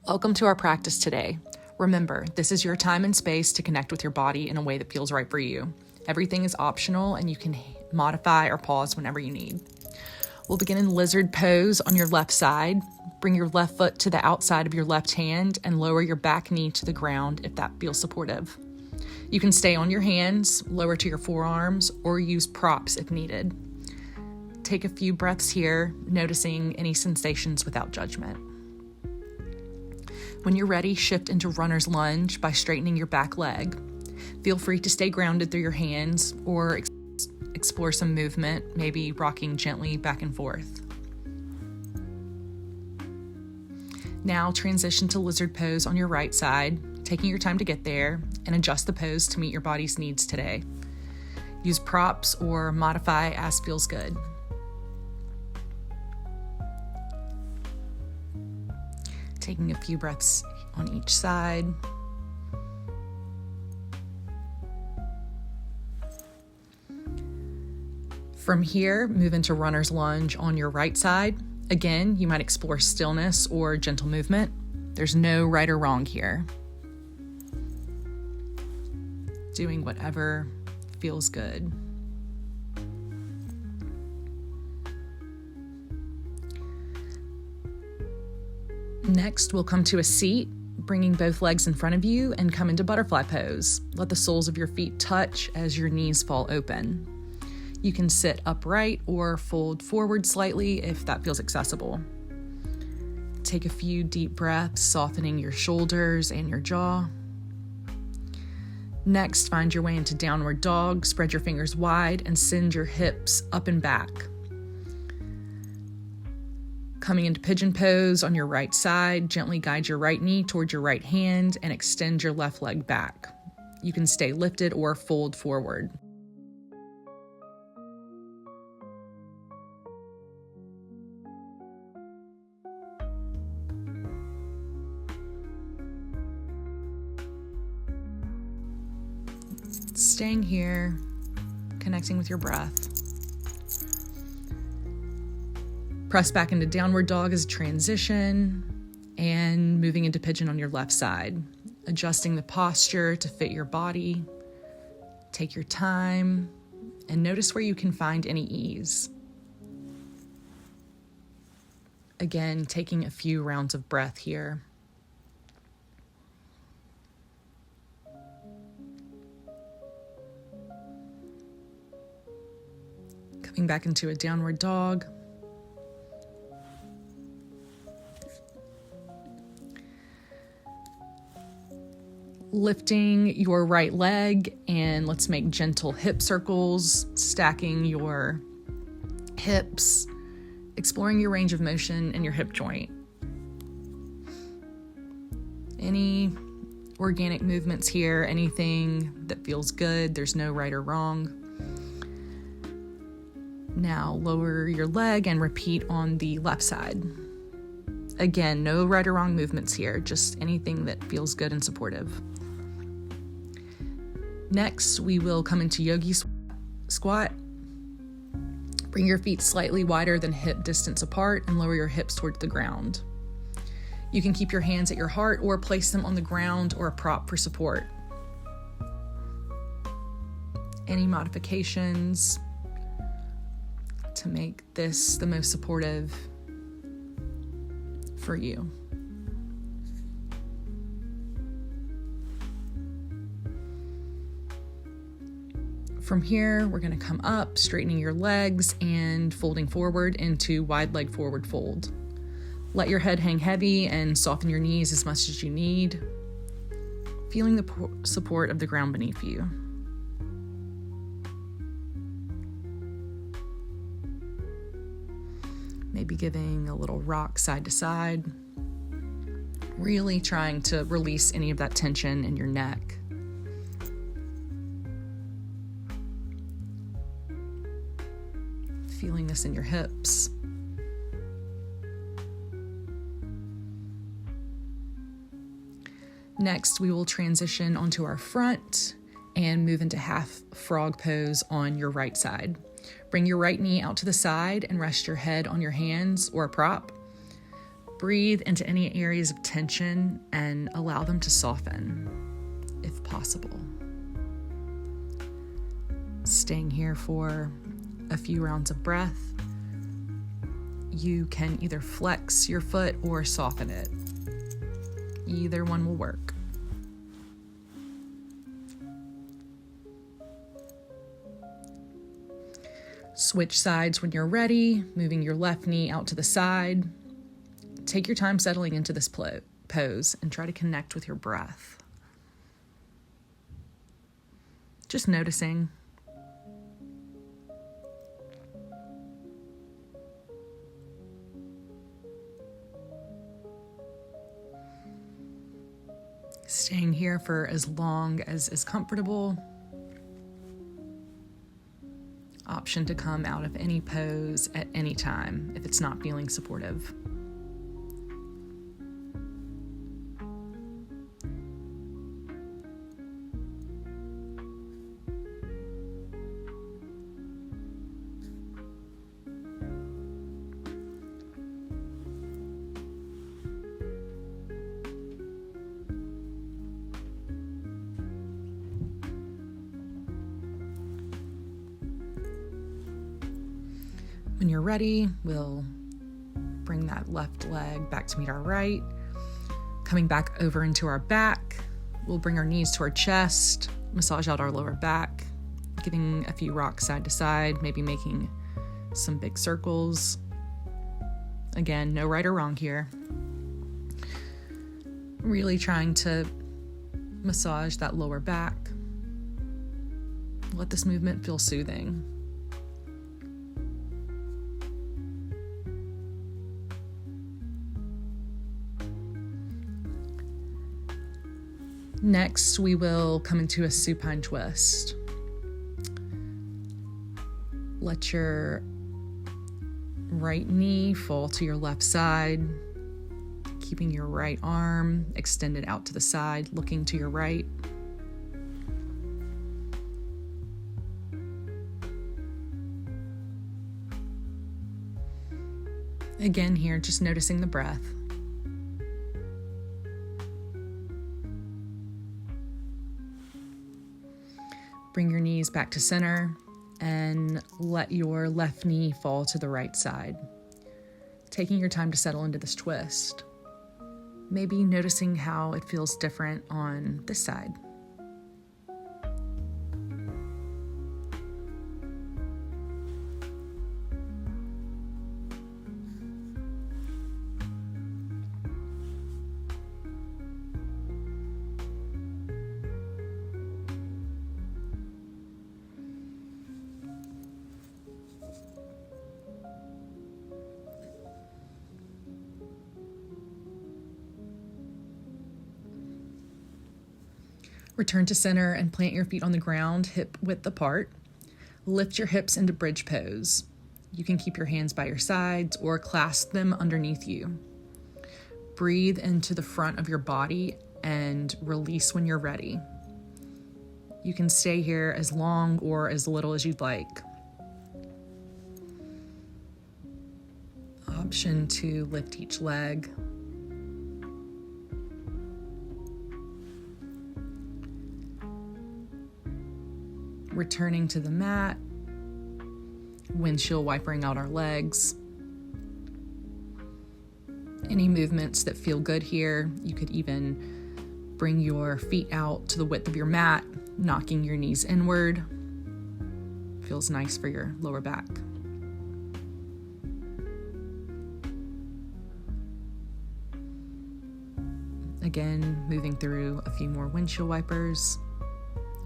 Welcome to our practice today. Remember, this is your time and space to connect with your body in a way that feels right for you. Everything is optional and you can modify or pause whenever you need. We'll begin in lizard pose on your left side. Bring your left foot to the outside of your left hand and lower your back knee to the ground if that feels supportive. You can stay on your hands, lower to your forearms, or use props if needed. Take a few breaths here, noticing any sensations without judgment. When you're ready, shift into runner's lunge by straightening your back leg. Feel free to stay grounded through your hands or explore some movement, maybe rocking gently back and forth. Now transition to lizard pose on your right side, taking your time to get there, and adjust the pose to meet your body's needs today. Use props or modify as feels good. Taking a few breaths on each side. From here, move into runner's lunge on your right side. Again, you might explore stillness or gentle movement. There's no right or wrong here. Doing whatever feels good. Next, we'll come to a seat, bringing both legs in front of you and come into butterfly pose. Let the soles of your feet touch as your knees fall open. You can sit upright or fold forward slightly if that feels accessible. Take a few deep breaths, softening your shoulders and your jaw. Next, find your way into downward dog. Spread your fingers wide and send your hips up and back. Coming into pigeon pose on your right side, gently guide your right knee towards your right hand and extend your left leg back. You can stay lifted or fold forward. Staying here, connecting with your breath. Press back into downward dog as a transition and moving into pigeon on your left side. Adjusting the posture to fit your body. Take your time and notice where you can find any ease. Again, taking a few rounds of breath here. Coming back into a downward dog. Lifting your right leg, and let's make gentle hip circles, stacking your hips, exploring your range of motion in your hip joint. Any organic movements here, anything that feels good, there's no right or wrong. Now lower your leg and repeat on the left side. Again, no right or wrong movements here, just anything that feels good and supportive. Next, we will come into yogi squat. Bring your feet slightly wider than hip distance apart and lower your hips towards the ground. You can keep your hands at your heart or place them on the ground or a prop for support. Any modifications to make this the most supportive for you? From here, we're going to come up, straightening your legs and folding forward into wide leg forward fold. Let your head hang heavy and soften your knees as much as you need, feeling the support of the ground beneath you. Maybe giving a little rock side to side, really trying to release any of that tension in your neck. Feeling this in your hips. Next, we will transition onto our front and move into half frog pose on your right side. Bring your right knee out to the side and rest your head on your hands or a prop. Breathe into any areas of tension and allow them to soften, if possible. Staying here for a few rounds of breath. You can either flex your foot or soften it. Either one will work. Switch sides when you're ready, moving your left knee out to the side. Take your time settling into this pose and try to connect with your breath. Just noticing. Staying here for as long as is comfortable. Option to come out of any pose at any time if it's not feeling supportive. When you're ready, we'll bring that left leg back to meet our right. Coming back over into our back, we'll bring our knees to our chest, massage out our lower back, giving a few rocks side to side, maybe making some big circles. Again, no right or wrong here. Really trying to massage that lower back. Let this movement feel soothing. Next, we will come into a supine twist. Let your right knee fall to your left side, keeping your right arm extended out to the side, looking to your right. Again here, just noticing the breath. Bring your knees back to center and let your left knee fall to the right side. Taking your time to settle into this twist. Maybe noticing how it feels different on this side. Return to center and plant your feet on the ground, hip width apart. Lift your hips into bridge pose. You can keep your hands by your sides or clasp them underneath you. Breathe into the front of your body and release when you're ready. You can stay here as long or as little as you'd like. Option to lift each leg. Returning to the mat, windshield wipering out our legs. Any movements that feel good here. You could even bring your feet out to the width of your mat, knocking your knees inward. Feels nice for your lower back. Again, moving through a few more windshield wipers,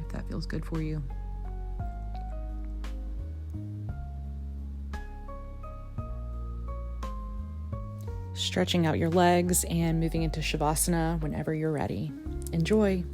if that feels good for you. Stretching out your legs and moving into Shavasana whenever you're ready. Enjoy.